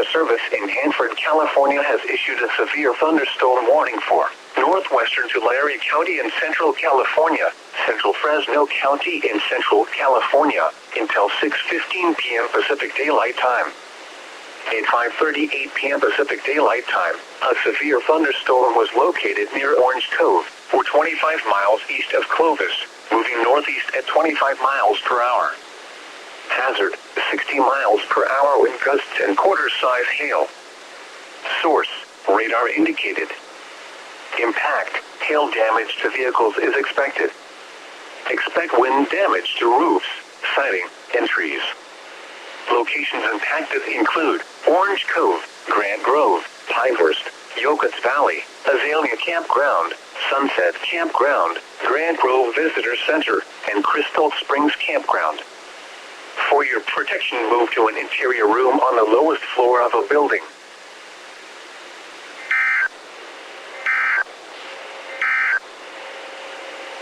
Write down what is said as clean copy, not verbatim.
Weather Service in Hanford, California has issued a severe thunderstorm warning for northwestern Tulare County in Central California, Central Fresno County in Central California, until 6:15 p.m. Pacific Daylight Time. At 5:38 p.m. Pacific Daylight Time, a severe thunderstorm was located near Orange Cove, 25 miles east of Clovis, moving northeast at 25 miles per hour. Hazard, 60 miles per hour wind gusts and quarter-size hail. Source, radar indicated. Impact, hail damage to vehicles is expected. Expect wind damage to roofs, siding, and trees. Locations impacted include Orange Cove, Grant Grove, Pinehurst, Yokuts Valley, Azalea Campground, Sunset Campground, Grant Grove Visitor Center, and Crystal Springs Campground. For your protection, move to an interior room on the lowest floor of a building.